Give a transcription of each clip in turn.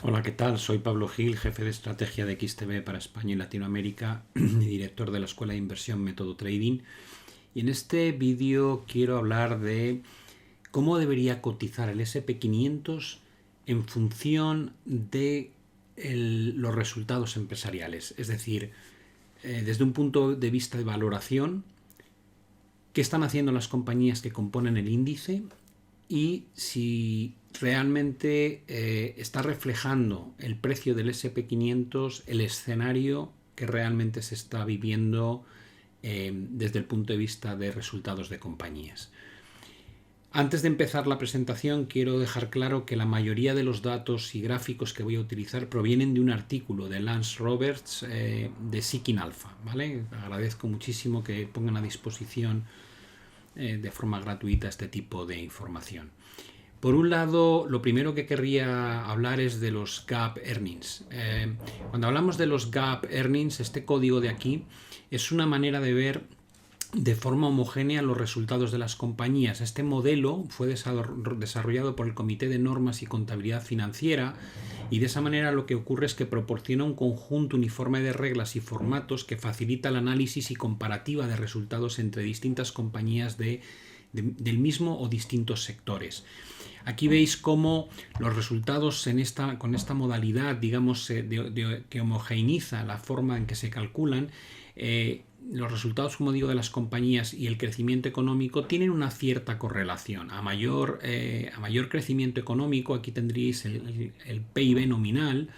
Hola, ¿qué tal? Soy Pablo Gil, jefe de estrategia de XTB para España y Latinoamérica y director de la Escuela de Inversión Método Trading. Y en este vídeo quiero hablar de cómo debería cotizar el SP500 en función de los resultados empresariales. Es decir, desde un punto de vista de valoración, qué están haciendo las compañías que componen el índice y si realmente está reflejando el precio del SP500 el escenario que realmente se está viviendo desde el punto de vista de resultados de compañías. Antes de empezar la presentación, quiero dejar claro que la mayoría de los datos y gráficos que voy a utilizar provienen de un artículo de Lance Roberts de Seeking Alpha, ¿vale? Agradezco muchísimo que pongan a disposición de forma gratuita este tipo de información. Por un lado, lo primero que querría hablar es de los Gap Earnings. Cuando hablamos de los Gap Earnings, este código de aquí es una manera de ver de forma homogénea los resultados de las compañías. Este modelo fue desarrollado por el Comité de Normas y Contabilidad Financiera y de esa manera lo que ocurre es que proporciona un conjunto uniforme de reglas y formatos que facilita el análisis y comparativa de resultados entre distintas compañías del mismo o distintos sectores. Aquí veis cómo los resultados con esta modalidad, digamos, que homogeneiza la forma en que se calculan, los resultados, como digo, de las compañías y el crecimiento económico tienen una cierta correlación. A mayor crecimiento económico, aquí tendríais el PIB nominal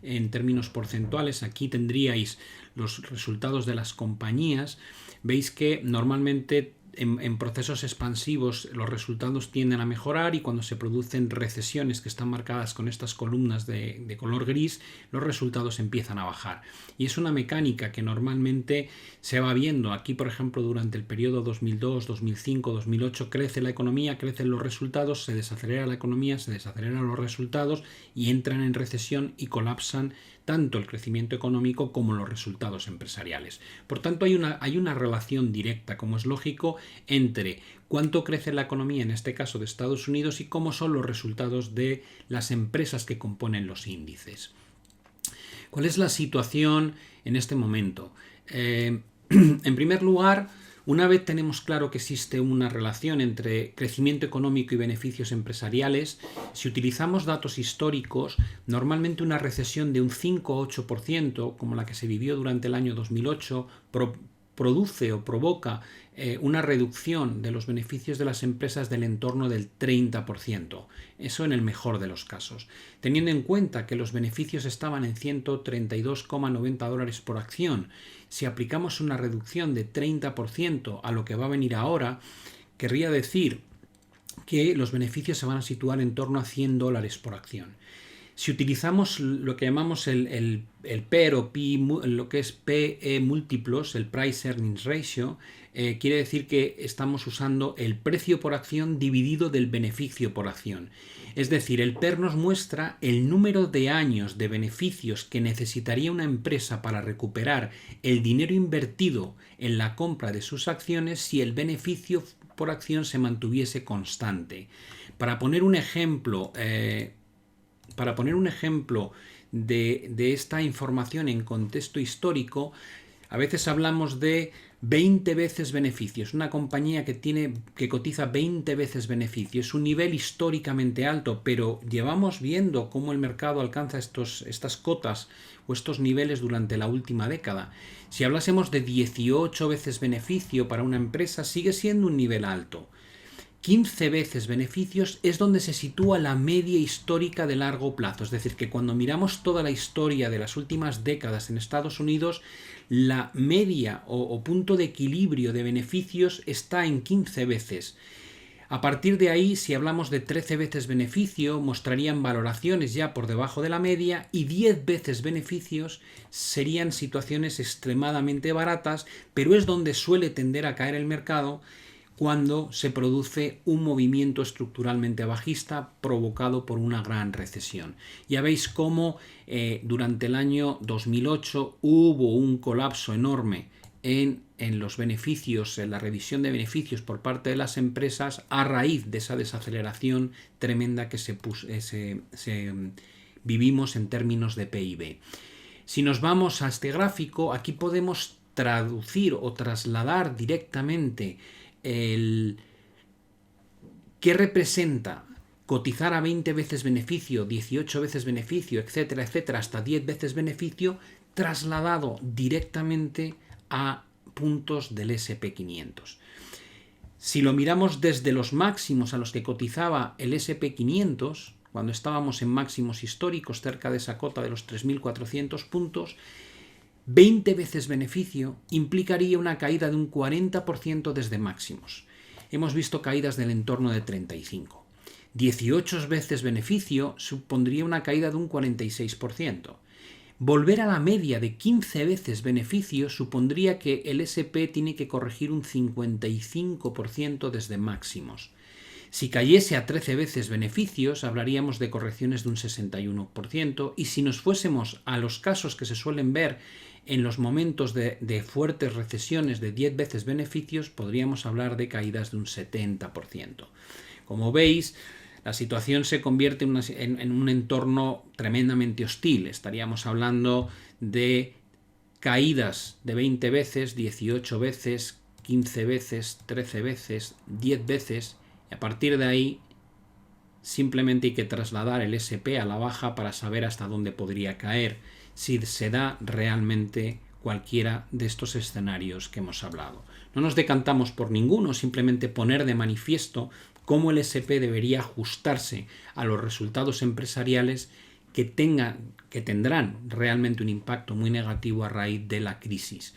en términos porcentuales, aquí tendríais los resultados de las compañías. Veis que normalmente en procesos expansivos los resultados tienden a mejorar y cuando se producen recesiones que están marcadas con estas columnas de color gris, los resultados empiezan a bajar. Y es una mecánica que normalmente se va viendo. Aquí, por ejemplo, durante el periodo 2002, 2005, 2008, crece la economía, crecen los resultados, se desacelera la economía, se desaceleran los resultados y entran en recesión y colapsan tanto el crecimiento económico como los resultados empresariales. Por tanto, hay una relación directa, como es lógico, entre cuánto crece la economía, en este caso de Estados Unidos, y cómo son los resultados de las empresas que componen los índices. ¿Cuál es la situación en este momento? En primer lugar, una vez tenemos claro que existe una relación entre crecimiento económico y beneficios empresariales, si utilizamos datos históricos, normalmente una recesión de un 5 o 8%, como la que se vivió durante el año 2008, produce o provoca una reducción de los beneficios de las empresas del entorno del 30%. Eso en el mejor de los casos. Teniendo en cuenta que los beneficios estaban en $132,90 por acción, si aplicamos una reducción de 30% a lo que va a venir ahora, querría decir que los beneficios se van a situar en torno a $100 por acción. Si utilizamos lo que llamamos el PER o P, lo que es PE múltiplos, el Price Earnings Ratio, quiere decir que estamos usando el precio por acción dividido del beneficio por acción. Es decir, el PER nos muestra el número de años de beneficios que necesitaría una empresa para recuperar el dinero invertido en la compra de sus acciones si el beneficio por acción se mantuviese constante. Para poner un ejemplo de esta información en contexto histórico, a veces hablamos de 20 veces beneficios. Una compañía que cotiza 20 veces beneficios. Es un nivel históricamente alto, pero llevamos viendo cómo el mercado alcanza estas cotas o estos niveles durante la última década. Si hablásemos de 18 veces beneficio para una empresa, sigue siendo un nivel alto. 15 veces beneficios es donde se sitúa la media histórica de largo plazo. Es decir, que cuando miramos toda la historia de las últimas décadas en Estados Unidos, la media o punto de equilibrio de beneficios está en 15 veces. A partir de ahí, si hablamos de 13 veces beneficio, mostrarían valoraciones ya por debajo de la media y 10 veces beneficios serían situaciones extremadamente baratas, pero es donde suele tender a caer el mercado cuando se produce un movimiento estructuralmente bajista provocado por una gran recesión. Ya veis cómo durante el año 2008 hubo un colapso enorme en los beneficios, en la revisión de beneficios por parte de las empresas a raíz de esa desaceleración tremenda que vivimos en términos de PIB. Si nos vamos a este gráfico, aquí podemos traducir o trasladar directamente qué representa cotizar a 20 veces beneficio, 18 veces beneficio, etcétera, etcétera, hasta 10 veces beneficio, trasladado directamente a puntos del SP500. Si lo miramos desde los máximos a los que cotizaba el SP500, cuando estábamos en máximos históricos cerca de esa cota de los 3.400 puntos, 20 veces beneficio implicaría una caída de un 40% desde máximos. Hemos visto caídas del entorno de 35%. 18 veces beneficio supondría una caída de un 46%. Volver a la media de 15 veces beneficio supondría que el SP tiene que corregir un 55% desde máximos. Si cayese a 13 veces beneficios, hablaríamos de correcciones de un 61%, y si nos fuésemos a los casos que se suelen ver en los momentos de fuertes recesiones de 10 veces beneficios, podríamos hablar de caídas de un 70%. Como veis, la situación se convierte en un entorno tremendamente hostil. Estaríamos hablando de caídas de 20 veces, 18 veces, 15 veces, 13 veces, 10 veces, y a partir de ahí simplemente hay que trasladar el SP a la baja para saber hasta dónde podría caer, si se da realmente cualquiera de estos escenarios que hemos hablado. No nos decantamos por ninguno, simplemente poner de manifiesto cómo el SP debería ajustarse a los resultados empresariales que tendrán realmente un impacto muy negativo a raíz de la crisis.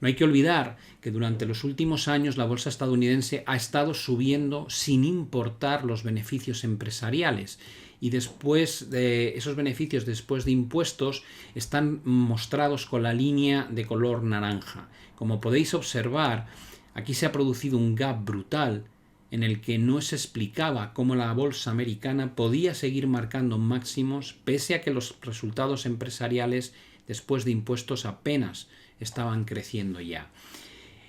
No hay que olvidar que durante los últimos años la bolsa estadounidense ha estado subiendo sin importar los beneficios empresariales, y después de esos beneficios, después de impuestos, están mostrados con la línea de color naranja. Como podéis observar, aquí se ha producido un gap brutal en el que no se explicaba cómo la bolsa americana podía seguir marcando máximos pese a que los resultados empresariales después de impuestos apenas estaban creciendo ya.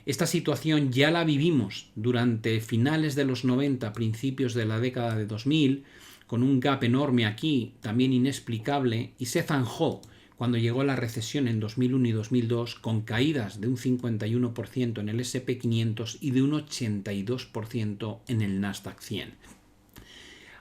Esta situación ya la vivimos durante finales de los 90, principios de la década de 2000, con un gap enorme aquí, también inexplicable, y se zanjó cuando llegó la recesión en 2001 y 2002, con caídas de un 51% en el SP500 y de un 82% en el Nasdaq 100.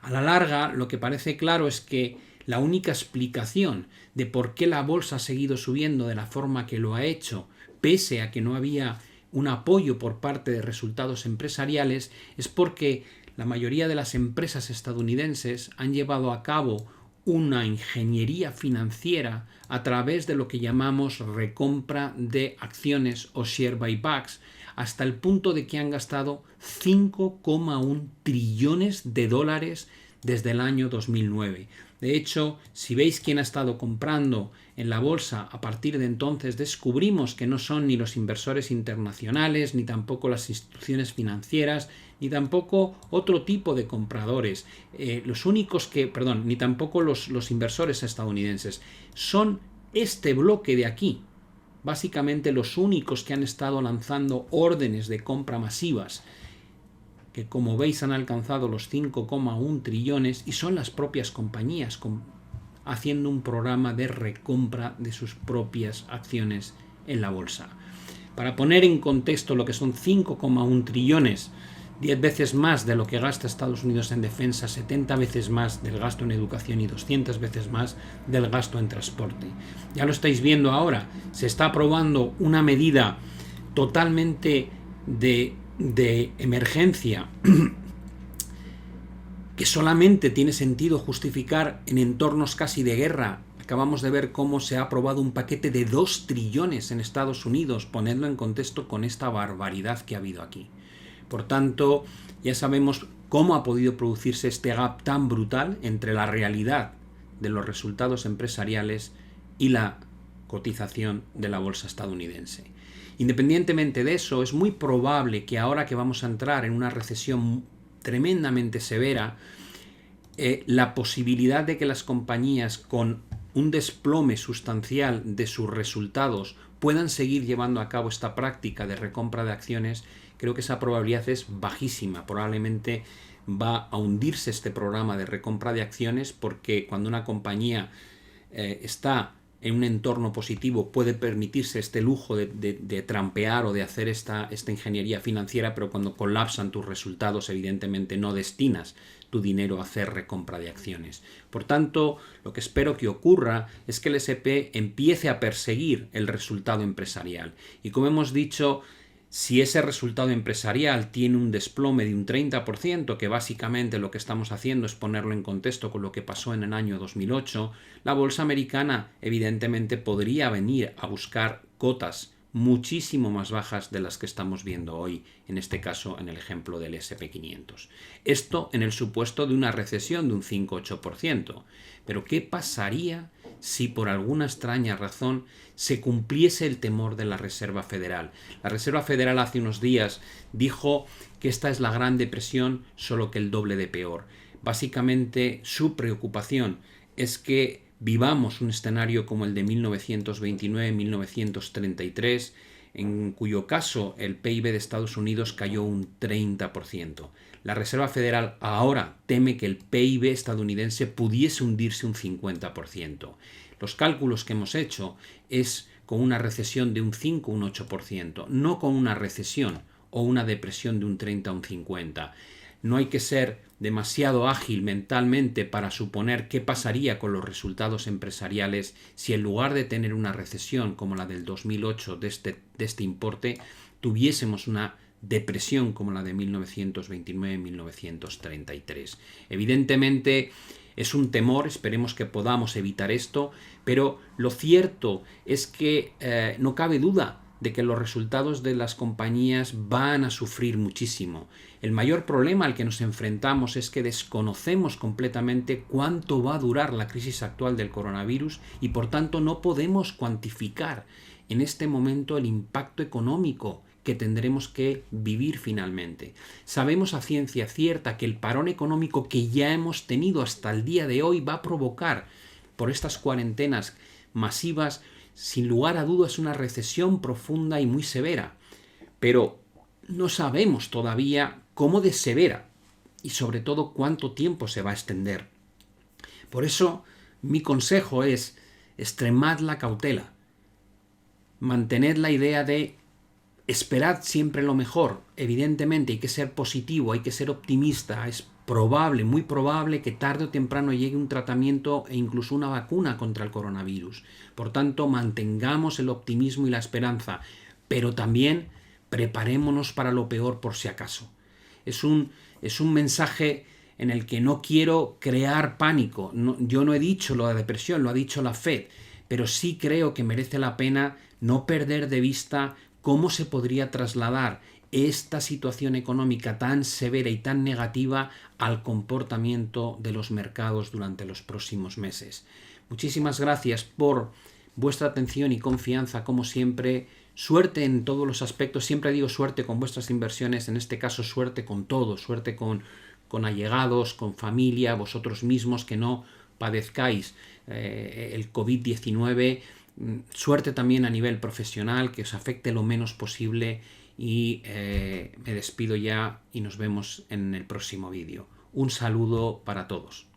A la larga, lo que parece claro es que la única explicación de por qué la bolsa ha seguido subiendo de la forma que lo ha hecho, pese a que no había un apoyo por parte de resultados empresariales, es porque la mayoría de las empresas estadounidenses han llevado a cabo una ingeniería financiera a través de lo que llamamos recompra de acciones o share buybacks, hasta el punto de que han gastado 5,1 trillones de dólares desde el año 2009. De hecho, si veis quién ha estado comprando en la bolsa a partir de entonces, descubrimos que no son ni los inversores internacionales, ni tampoco las instituciones financieras, ni tampoco otro tipo de compradores. Ni tampoco los inversores estadounidenses. Son este bloque de aquí, básicamente los únicos que han estado lanzando órdenes de compra masivas, que como veis han alcanzado los 5,1 trillones, y son las propias compañías haciendo un programa de recompra de sus propias acciones en la bolsa. Para poner en contexto lo que son 5,1 trillones, 10 veces más de lo que gasta Estados Unidos en defensa, 70 veces más del gasto en educación y 200 veces más del gasto en transporte. Ya lo estáis viendo ahora, se está aprobando una medida totalmente de emergencia que solamente tiene sentido justificar en entornos casi de guerra. Acabamos de ver cómo se ha aprobado un paquete de 2 trillones en Estados Unidos, ponedlo en contexto con esta barbaridad que ha habido aquí. Por tanto, ya sabemos cómo ha podido producirse este gap tan brutal entre la realidad de los resultados empresariales y la cotización de la bolsa estadounidense. Independientemente de eso, es muy probable que ahora que vamos a entrar en una recesión tremendamente severa, la posibilidad de que las compañías con un desplome sustancial de sus resultados puedan seguir llevando a cabo esta práctica de recompra de acciones, creo que esa probabilidad es bajísima, probablemente va a hundirse este programa de recompra de acciones, porque cuando una compañía está en un entorno positivo puede permitirse este lujo de trampear o de hacer esta ingeniería financiera, pero cuando colapsan tus resultados, evidentemente no destinas tu dinero a hacer recompra de acciones. Por tanto, lo que espero que ocurra es que el S&P empiece a perseguir el resultado empresarial. Y como hemos dicho, si ese resultado empresarial tiene un desplome de un 30%, que básicamente lo que estamos haciendo es ponerlo en contexto con lo que pasó en el año 2008, la bolsa americana evidentemente podría venir a buscar cotas muchísimo más bajas de las que estamos viendo hoy, en este caso en el ejemplo del S&P 500. Esto en el supuesto de una recesión de un 5-8%. Pero ¿qué pasaría si por alguna extraña razón se cumpliese el temor de la Reserva Federal? La Reserva Federal hace unos días dijo que esta es la Gran Depresión, solo que el doble de peor. Básicamente su preocupación es que vivamos un escenario como el de 1929-1933, en cuyo caso el PIB de Estados Unidos cayó un 30%. La Reserva Federal ahora teme que el PIB estadounidense pudiese hundirse un 50%. Los cálculos que hemos hecho es con una recesión de un 5 o un 8%, no con una recesión o una depresión de un 30 o un 50%. No hay que ser demasiado ágil mentalmente para suponer qué pasaría con los resultados empresariales si en lugar de tener una recesión como la del 2008 de este importe, tuviésemos una depresión como la de 1929-1933. Evidentemente es un temor, esperemos que podamos evitar esto, pero lo cierto es que no cabe duda de que los resultados de las compañías van a sufrir muchísimo. El mayor problema al que nos enfrentamos es que desconocemos completamente cuánto va a durar la crisis actual del coronavirus y por tanto no podemos cuantificar en este momento el impacto económico que tendremos que vivir finalmente. Sabemos a ciencia cierta que el parón económico que ya hemos tenido hasta el día de hoy va a provocar, por estas cuarentenas masivas, sin lugar a dudas una recesión profunda y muy severa, pero no sabemos todavía cómo de severa y sobre todo cuánto tiempo se va a extender. Por eso mi consejo es extremad la cautela, mantened la idea de esperad siempre lo mejor. Evidentemente hay que ser positivo, hay que ser optimista, es probable, muy probable que tarde o temprano llegue un tratamiento e incluso una vacuna contra el coronavirus. Por tanto, mantengamos el optimismo y la esperanza, pero también preparémonos para lo peor por si acaso. Es un mensaje en el que no quiero crear pánico. Yo no he dicho lo de depresión, lo ha dicho la Fed, pero sí creo que merece la pena no perder de vista cómo se podría trasladar esta situación económica tan severa y tan negativa al comportamiento de los mercados durante los próximos meses. Muchísimas gracias por vuestra atención y confianza, como siempre. Suerte en todos los aspectos. Siempre digo suerte con vuestras inversiones, en este caso suerte con todo, suerte con allegados, con familia, vosotros mismos, que no padezcáis el COVID-19. Suerte también a nivel profesional, que os afecte lo menos posible. Y me despido ya y nos vemos en el próximo vídeo. Un saludo para todos.